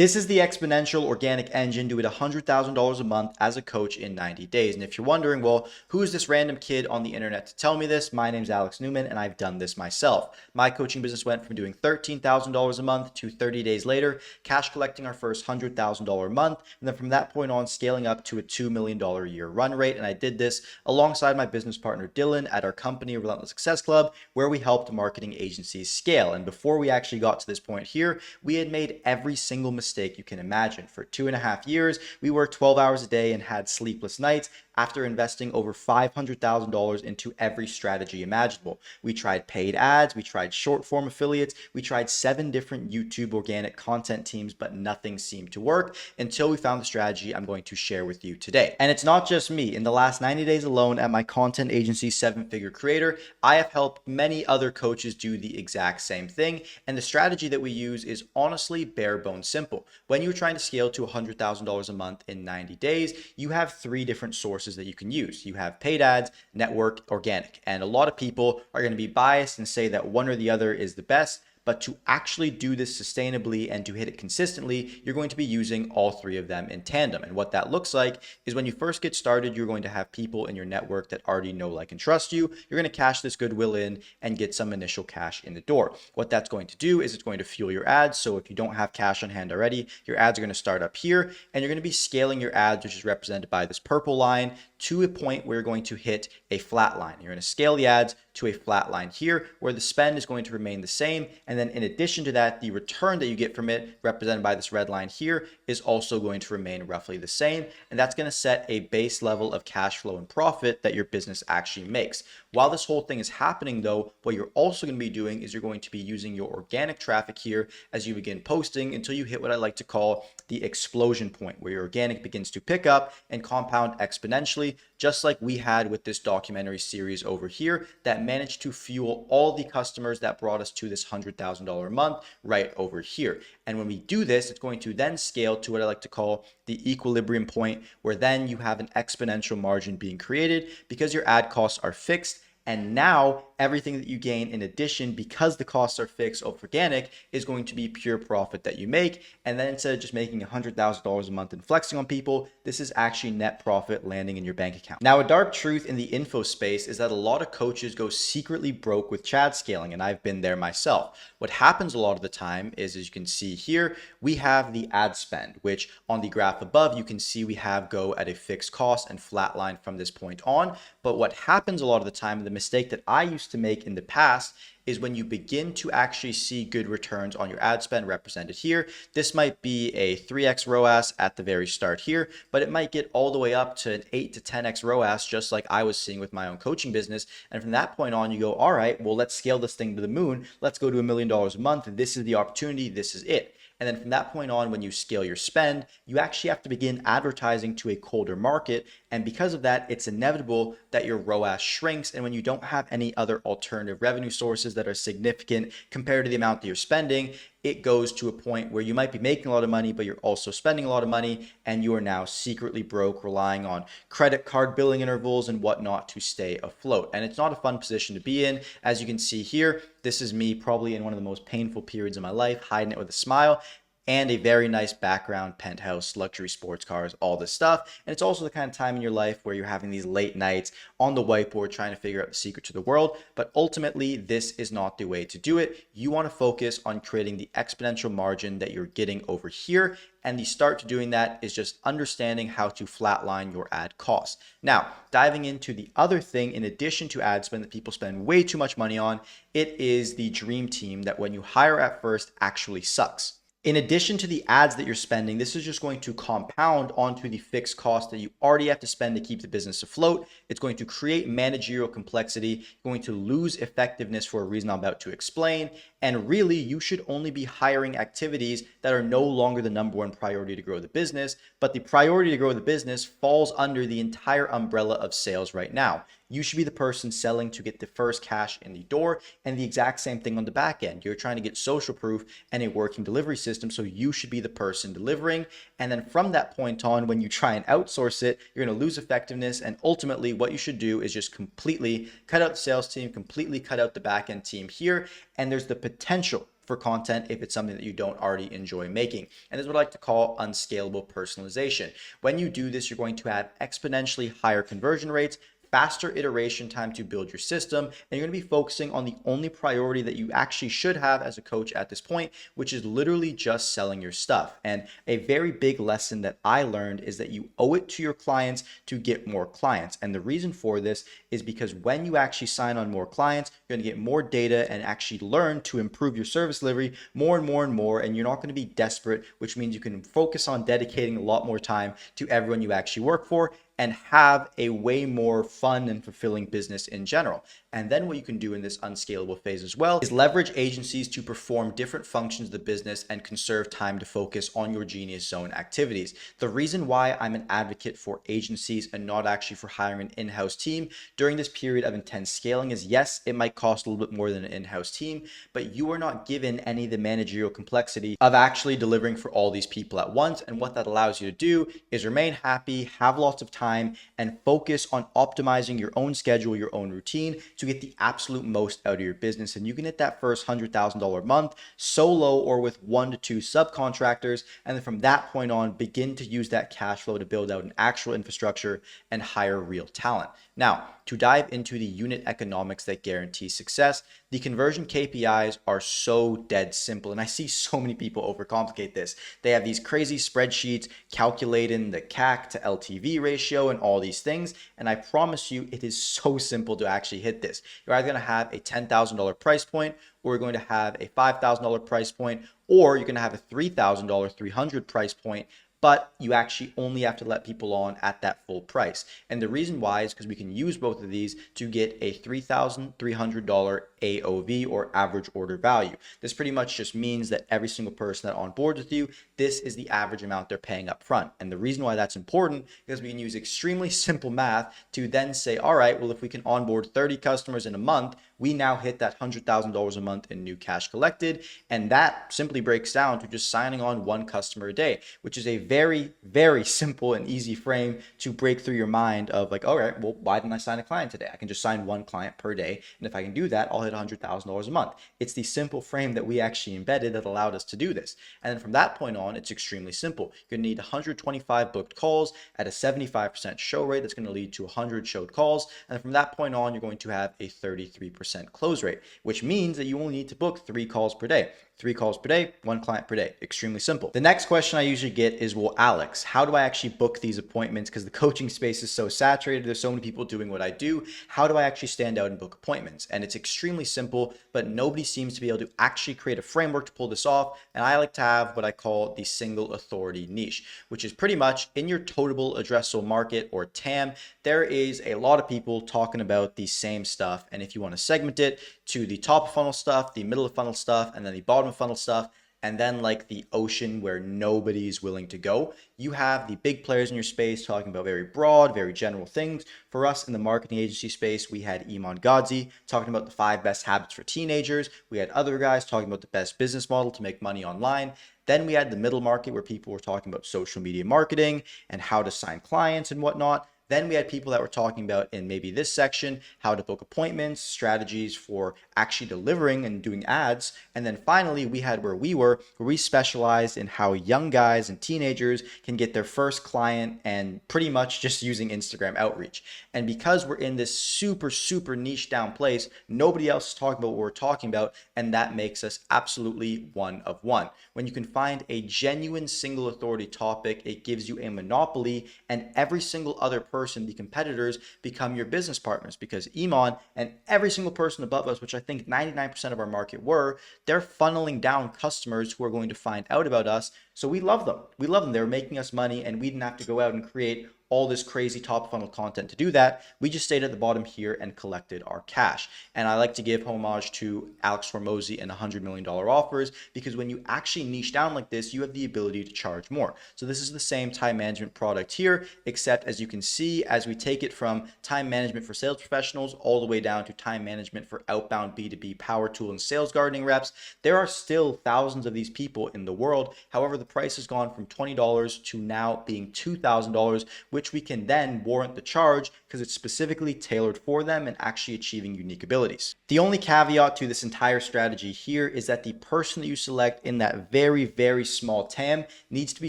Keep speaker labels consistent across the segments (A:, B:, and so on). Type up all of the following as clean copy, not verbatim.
A: This is the exponential organic engine to hit $100,000 a month as a coach in 90 days. And if you're wondering, well, who is this random kid on the internet to tell me this? My name's Alex Newman, and I've done this myself. My coaching business went from doing $13,000 a month to 30 days later, cash collecting our first $100,000 a month. And then from that point on, scaling up to a $2 million a year run rate. And I did this alongside my business partner, Dylan, at our company, Relentless Success Club, where we helped marketing agencies scale. And before we actually got to this point here, we had made every single mistake you can imagine. For 2.5 years, we worked 12 hours a day and had sleepless nights after investing over $500,000 into every strategy imaginable. We tried paid ads, we tried short form affiliates, we tried 7 different YouTube organic content teams, but nothing seemed to work until we found the strategy I'm going to share with you today. And it's not just me. In the last 90 days alone at my content agency, 7-Figure Creator, I have helped many other coaches do the exact same thing. And the strategy that we use is honestly bare bones simple. When you're trying to scale to $100,000 a month in 90 days, you have 3 different sources that you can use. You have paid ads, network, organic. And a lot of people are going to be biased and say that one or the other is the best. But to actually do this sustainably and to hit it consistently, you're going to be using all 3 of them in tandem. And what that looks like is when you first get started, you're going to have people in your network that already know, like, and trust you. You're going to cash this goodwill in and get some initial cash in the door. What that's going to do is it's going to fuel your ads. So if you don't have cash on hand already, your ads are going to start up here, and you're going to be scaling your ads, which is represented by this purple line, to a point where you're going to hit a flat line. You're going to scale the ads to a flat line here where the spend is going to remain the same. And then in addition to that, the return that you get from it, represented by this red line here, is also going to remain roughly the same. And that's going to set a base level of cash flow and profit that your business actually makes. While this whole thing is happening though, what you're also going to be doing is you're going to be using your organic traffic here as you begin posting until you hit what I like to call the explosion point, where your organic begins to pick up and compound exponentially, just like we had with this documentary series over here that managed to fuel all the customers that brought us to this $100,000 a month right over here. And when we do this, it's going to then scale to what I like to call the equilibrium point, where then you have an exponential margin being created because your ad costs are fixed. And now everything that you gain in addition, because the costs are fixed of organic, is going to be pure profit that you make. And then instead of just making $100,000 a month and flexing on people, this is actually net profit landing in your bank account. Now, a dark truth in the info space is that a lot of coaches go secretly broke with Chad scaling, and I've been there myself. What happens a lot of the time is, as you can see here, we have the ad spend, which on the graph above, you can see we have go at a fixed cost and flatline from this point on. But what happens a lot of the time, the mistake that I used to make in the past, is when you begin to actually see good returns on your ad spend represented here. This might be a 3x ROAS at the very start here, but it might get all the way up to an 8 to 10x ROAS, just like I was seeing with my own coaching business. And from that point on, you go, all right, well, let's scale this thing to the moon. Let's go to $1 million a month. And this is the opportunity. This is it. And then from that point on, when you scale your spend, you actually have to begin advertising to a colder market. And because of that, it's inevitable that your ROAS shrinks. And when you don't have any other alternative revenue sources that are significant compared to the amount that you're spending, it goes to a point where you might be making a lot of money, but you're also spending a lot of money, and you are now secretly broke, relying on credit card billing intervals and whatnot to stay afloat. And it's not a fun position to be in. As you can see here, this is me probably in one of the most painful periods of my life, hiding it with a smile and a very nice background, penthouse, luxury sports cars, all this stuff. And it's also the kind of time in your life where you're having these late nights on the whiteboard trying to figure out the secret to the world. But ultimately, this is not the way to do it. You want to focus on creating the exponential margin that you're getting over here. And the start to doing that is just understanding how to flatline your ad costs. Now, diving into the other thing, in addition to ad spend that people spend way too much money on, it is the dream team that when you hire at first actually sucks. In addition to the ads that you're spending, this is just going to compound onto the fixed cost that you already have to spend to keep the business afloat. It's going to create managerial complexity, going to lose effectiveness for a reason I'm about to explain. And really, you should only be hiring activities that are no longer the number one priority to grow the business, but the priority to grow the business falls under the entire umbrella of sales right now. You should be the person selling to get the first cash in the door, and the exact same thing on the back end. You're trying to get social proof and a working delivery system, so you should be the person delivering. And then from that point on, when you try and outsource it, you're going to lose effectiveness. And ultimately, what you should do is just completely cut out the sales team, completely cut out the back end team here. And there's the potential for content if it's something that you don't already enjoy making. And this is what I like to call unscalable personalization. When you do this, you're going to have exponentially higher conversion rates, faster iteration time to build your system, and you're going to be focusing on the only priority that you actually should have as a coach at this point, which is literally just selling your stuff. And a very big lesson that I learned is that you owe it to your clients to get more clients. And the reason for this is because when you actually sign on more clients, you're going to get more data and actually learn to improve your service delivery more and more and more, and you're not going to be desperate, which means you can focus on dedicating a lot more time to everyone you actually work for and have a way more fun and fulfilling business in general. And then what you can do in this unscalable phase as well is leverage agencies to perform different functions of the business and conserve time to focus on your genius zone activities. The reason why I'm an advocate for agencies and not actually for hiring an in-house team during this period of intense scaling is, yes, it might cost a little bit more than an in-house team, but you are not given any of the managerial complexity of actually delivering for all these people at once. And what that allows you to do is remain happy, have lots of time, and focus on optimizing your own schedule, your own routine to get the absolute most out of your business. And you can hit that first $100,000 month solo or with 1 to 2 subcontractors. And then from that point on, begin to use that cash flow to build out an actual infrastructure and hire real talent. Now, to dive into the unit economics that guarantee success, the conversion KPIs are so dead simple. And I see so many people overcomplicate this. They have these crazy spreadsheets calculating the CAC to LTV ratio and all these things. And I promise you, it is so simple to actually hit this. You're either going to have a $10,000 price point, or you're going to have a $5,000 price point, or you're going to have a $3,000, 300 price point, but you actually only have to let people on at that full price. And the reason why is because we can use both of these to get a $3,300 AOV, or average order value. This pretty much just means that every single person that onboards with you, this is the average amount they're paying up front. And the reason why that's important is because we can use extremely simple math to then say, all right, well, if we can onboard 30 customers in a month, we now hit that $100,000 a month in new cash collected. And that simply breaks down to just signing on one customer a day, which is a very, very simple and easy frame to break through your mind of like, all right, well, why didn't I sign a client today? I can just sign one client per day. And if I can do that, I'll hit $100,000 a month. It's the simple frame that we actually embedded that allowed us to do this. And then from that point on, it's extremely simple. You're going to need 125 booked calls at a 75% show rate. That's going to lead to 100 showed calls. And from that point on, you're going to have a 33% close rate, which means that you only need to book 3 calls per day. 3 calls per day, 1 client per day. Extremely simple. The next question I usually get is, well, Alex, how do I actually book these appointments? Because the coaching space is so saturated. There's so many people doing what I do. How do I actually stand out and book appointments? And it's extremely simple, but nobody seems to be able to actually create a framework to pull this off. And I like to have what I call the single authority niche, which is pretty much in your total addressable market, or TAM, there is a lot of people talking about the same stuff. And if you want to segment it to the top of funnel stuff, the middle of funnel stuff, and then the bottom of funnel stuff, and then like the ocean where nobody's willing to go, you have the big players in your space talking about very broad, very general things. For us in the marketing agency space, we had Iman Gadzhi talking about the 5 best habits for teenagers. We had other guys talking about the best business model to make money online. Then we had the middle market where people were talking about social media marketing and how to sign clients and whatnot. Then we had people that were talking about, in maybe this section, how to book appointments, strategies for actually delivering and doing ads. And then finally, we had where we specialized in how young guys and teenagers can get their first client, and pretty much just using Instagram outreach. And because we're in this super, super niche down place, nobody else is talking about what we're talking about. And that makes us absolutely one of one. When you can find a genuine single authority topic, it gives you a monopoly, and every single other person, the competitors, become your business partners, because Iman and every single person above us, which I think 99% of our market were, they're funneling down customers who are going to find out about us. So we love them. We love them. They're making us money, and we didn't have to go out and create all this crazy top funnel content to do that. We just stayed at the bottom here and collected our cash. And I like to give homage to Alex Hormozi and $100 million offers, because when you actually niche down like this, you have the ability to charge more. So this is the same time management product here, except as you can see, as we take it from time management for sales professionals all the way down to time management for outbound B2B power tool and sales gardening reps, there are still thousands of these people in the world. However, the price has gone from $20 to now being $2,000, which which we can then warrant the charge because it's specifically tailored for them and actually achieving unique abilities. The only caveat to this entire strategy here is that the person that you select in that very, very small TAM needs to be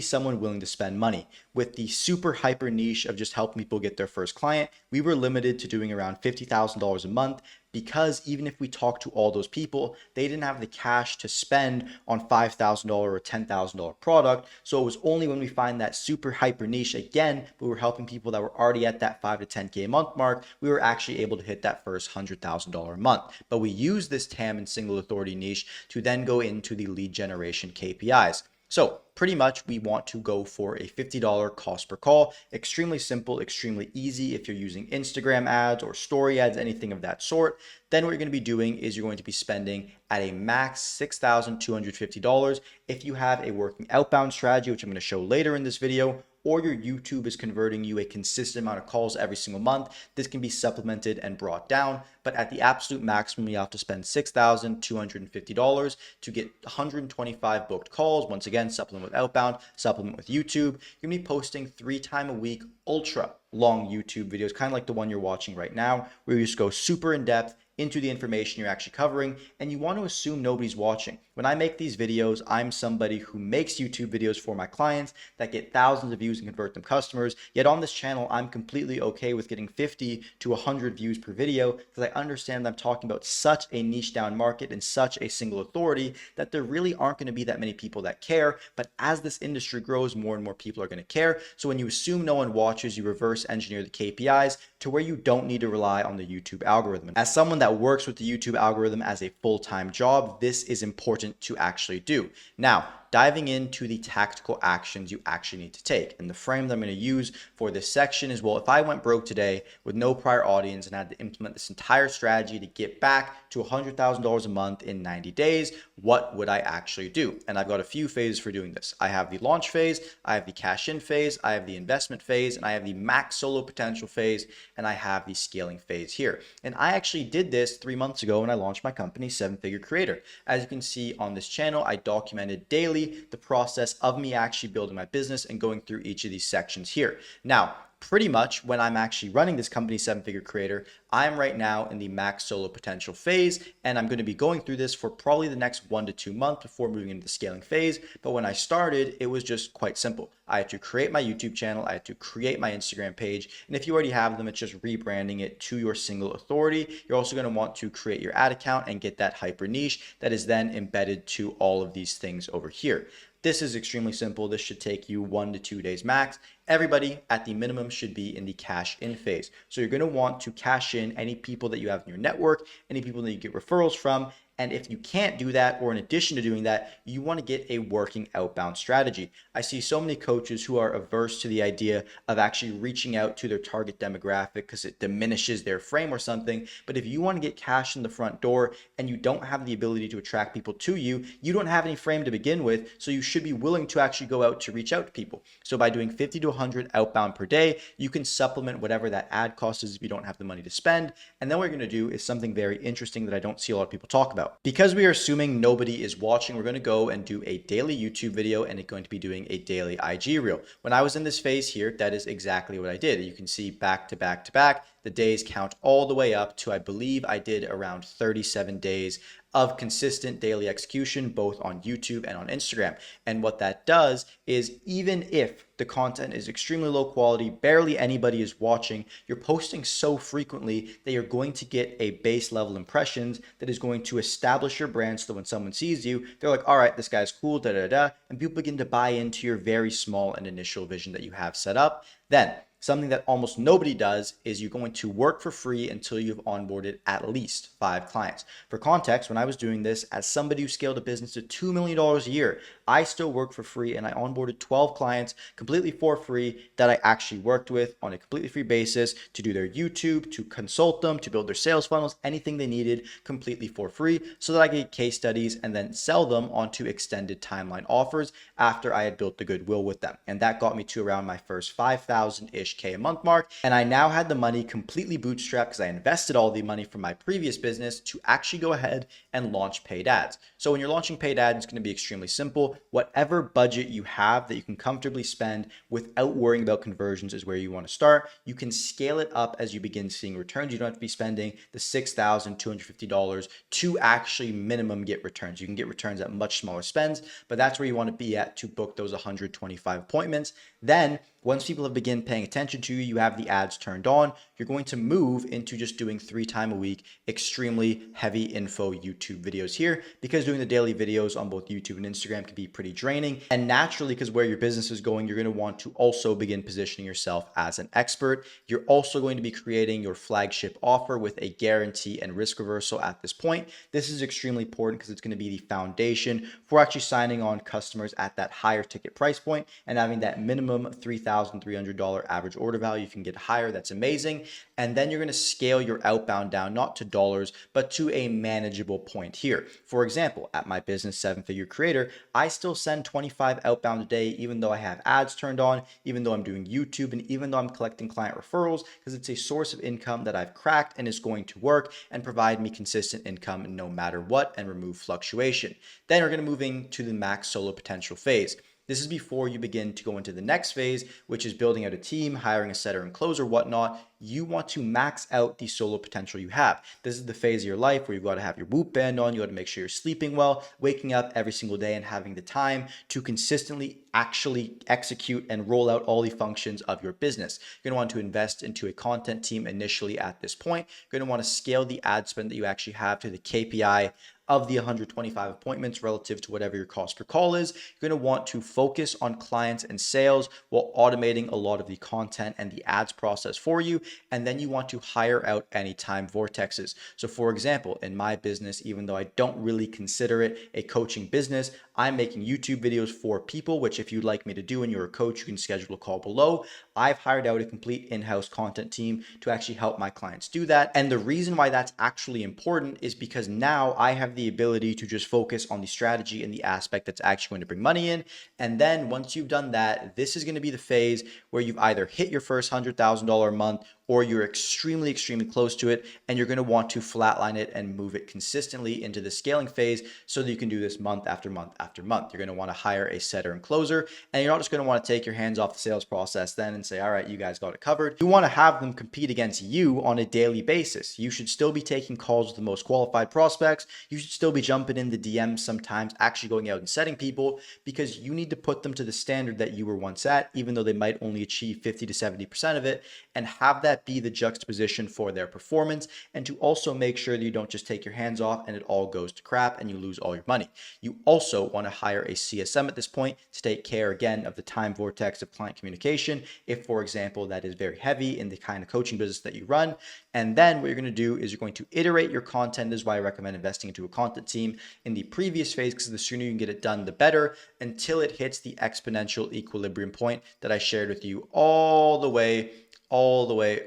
A: someone willing to spend money. With the super hyper niche of just helping people get their first client, we were limited to doing around $50,000 a month, because even if we talked to all those people, they didn't have the cash to spend on $5,000 or $10,000 product. So it was only when we find that super hyper niche again, we were helping people that were already at that 5 to 10K a month mark, we were actually able to hit that first $100,000 a month. But we use this TAM and single authority niche to then go into the lead generation KPIs. So pretty much we want to go for a $50 cost per call. Extremely simple, extremely easy if you're using Instagram ads or story ads, anything of that sort. Then what you're going to be doing is you're going to be spending at a max $6,250 if you have a working outbound strategy, which I'm going to show later in this video, or your YouTube is converting you a consistent amount of calls every single month. This can be supplemented and brought down, but at the absolute maximum, you have to spend $6,250 to get 125 booked calls. Once again, supplement with outbound, supplement with YouTube. You're gonna be posting 3 times a week, ultra long YouTube videos, kind of like the one you're watching right now, where you just go super in depth into the information you're actually covering, and you want to assume nobody's watching. When I make these videos, I'm somebody who makes YouTube videos for my clients that get thousands of views and convert them customers. Yet on this channel, I'm completely okay with getting 50 to 100 views per video because I understand that I'm talking about such a niche down market and such a single authority that there really aren't going to be that many people that care. But as this industry grows, more and more people are going to care. So when you assume no one watches, you reverse engineer the KPIs to where you don't need to rely on the YouTube algorithm. As someone that works with the YouTube algorithm as a full-time job, this is important to actually do. Now, diving into the tactical actions you actually need to take. And the frame that I'm going to use for this section is, well, if I went broke today with no prior audience and had to implement this entire strategy to get back to $100,000 a month in 90 days, what would I actually do? And I've got a few phases for doing this. I have the launch phase, I have the cash in phase, I have the investment phase, and I have the max solo potential phase, and I have the scaling phase here. And I actually did this 3 months ago when I launched my company, 7-Figure Creator. As you can see on this channel, I documented daily the process of me actually building my business and going through each of these sections here. Now, pretty much when I'm actually running this company, 7-Figure Creator, I'm right now in the max solo potential phase, and I'm going to be going through this for probably the next 1 to 2 months before moving into the scaling phase. But when I started, it was just quite simple. I had to create my YouTube channel, I had to create my Instagram page, and if you already have them, it's just rebranding it to your single authority. You're also going to want to create your ad account and get that hyper niche that is then embedded to all of these things over here. This is extremely simple. This should take you 1 to 2 days max. Everybody at the minimum should be in the cash in phase. So you're going to want to cash in any people that you have in your network, any people that you get referrals from. And if you can't do that, or in addition to doing that, you want to get a working outbound strategy. I see so many coaches who are averse to the idea of actually reaching out to their target demographic because it diminishes their frame or something. But if you want to get cash in the front door and you don't have the ability to attract people to you, you don't have any frame to begin with. So you should be willing to actually go out to reach out to people. So by doing 50 to 100 outbound per day, you can supplement whatever that ad cost is if you don't have the money to spend. And then what you're going to do is something very interesting that I don't see a lot of people talk about. Because we are assuming nobody is watching, we're going to go and do a daily YouTube video and it's going to be doing a daily IG reel. When I was in this phase here, that is exactly what I did. You can see back to back to back, the days count all the way up to, I believe I did around 37 days of consistent daily execution, both on YouTube and on Instagram. And what that does is, even if the content is extremely low quality, barely anybody is watching, you're posting so frequently that you're going to get a base level impressions that is going to establish your brand, so that when someone sees you, they're like, all right, this guy's cool, da da da, and people begin to buy into your very small and initial vision that you have set up. Then something that almost nobody does is you're going to work for free until you've onboarded at least 5 clients. For context, when I was doing this as somebody who scaled a business to $2 million a year, I still work for free, and I onboarded 12 clients completely for free that I actually worked with on a completely free basis to do their YouTube, to consult them, to build their sales funnels, anything they needed completely for free, so that I could get case studies and then sell them onto extended timeline offers after I had built the goodwill with them. And that got me to around my first 5,000-ish 20-ish K a month mark. And I now had the money completely bootstrapped because I invested all the money from my previous business to actually go ahead and launch paid ads. So when you're launching paid ads, it's going to be extremely simple. Whatever budget you have that you can comfortably spend without worrying about conversions is where you want to start. You can scale it up as you begin seeing returns. You don't have to be spending the $6,250 to actually minimum get returns. You can get returns at much smaller spends, but that's where you want to be at to book those 125 appointments. Then once people have begun paying attention to you, you have the ads turned on, you're going to move into just doing 3 times a week, extremely heavy info YouTube videos here, because doing the daily videos on both YouTube and Instagram can be pretty draining. And naturally, because where your business is going, you're going to want to also begin positioning yourself as an expert. You're also going to be creating your flagship offer with a guarantee and risk reversal at this point. This is extremely important because it's going to be the foundation for actually signing on customers at that higher ticket price point and having that minimum $3,300 average order value. If you can get higher, that's amazing. And then you're going to scale your outbound down, not to dollars, but to a manageable point here. For example, at my business, 7-Figure Creator, I still send 25 outbound a day, even though I have ads turned on, even though I'm doing YouTube, and even though I'm collecting client referrals, because it's a source of income that I've cracked and is going to work and provide me consistent income no matter what and remove fluctuation. Then we're going to move into the max solo potential phase. This is before you begin to go into the next phase, which is building out a team, hiring a setter and closer, whatnot. You want to max out the solo potential you have. This is the phase of your life where you've got to have your Whoop band on. You got to make sure you're sleeping well, waking up every single day and having the time to consistently actually execute and roll out all the functions of your business. You're going to want to invest into a content team initially at this point. You're going to want to scale the ad spend that you actually have to the KPI of the 125 appointments relative to whatever your cost per call is. You're going to want to focus on clients and sales while automating a lot of the content and the ads process for you. And then you want to hire out any time vortexes. So for example, in my business, even though I don't really consider it a coaching business, I'm making YouTube videos for people, which if you'd like me to do and you're a coach, you can schedule a call below. I've hired out a complete in-house content team to actually help my clients do that. And the reason why that's actually important is because now I have the ability to just focus on the strategy and the aspect that's actually going to bring money in. And then once you've done that, this is going to be the phase where you've either hit your first $100,000 a month or you're extremely, extremely close to it, and you're going to want to flatline it and move it consistently into the scaling phase so that you can do this month after month after month. You're going to want to hire a setter and closer, and you're not just going to want to take your hands off the sales process then and say, all right, you guys got it covered. You want to have them compete against you on a daily basis. You should still be taking calls with the most qualified prospects. You should still be jumping in the DMs sometimes, actually going out and setting people, because you need to put them to the standard that you were once at, even though they might only achieve 50 to 70% of it, and have that be the juxtaposition for their performance, and to also make sure that you don't just take your hands off and it all goes to crap and you lose all your money. You also want to hire a CSM at this point to take care again of the time vortex of client communication, if for example that is very heavy in the kind of coaching business that you run. And then what you're going to do is you're going to iterate your content. This is why I recommend investing into a content team in the previous phase, because the sooner you can get it done, the better, until it hits the exponential equilibrium point that I shared with you all the way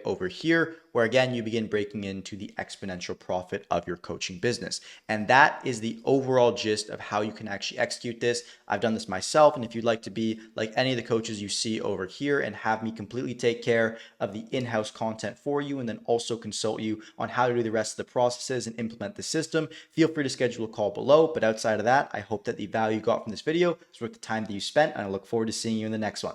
A: over here, where again, you begin breaking into the exponential profit of your coaching business. And that is the overall gist of how you can actually execute this. I've done this myself. And if you'd like to be like any of the coaches you see over here and have me completely take care of the in-house content for you, and then also consult you on how to do the rest of the processes and implement the system, feel free to schedule a call below. But outside of that, I hope that the value you got from this video is worth the time that you spent, and I look forward to seeing you in the next one.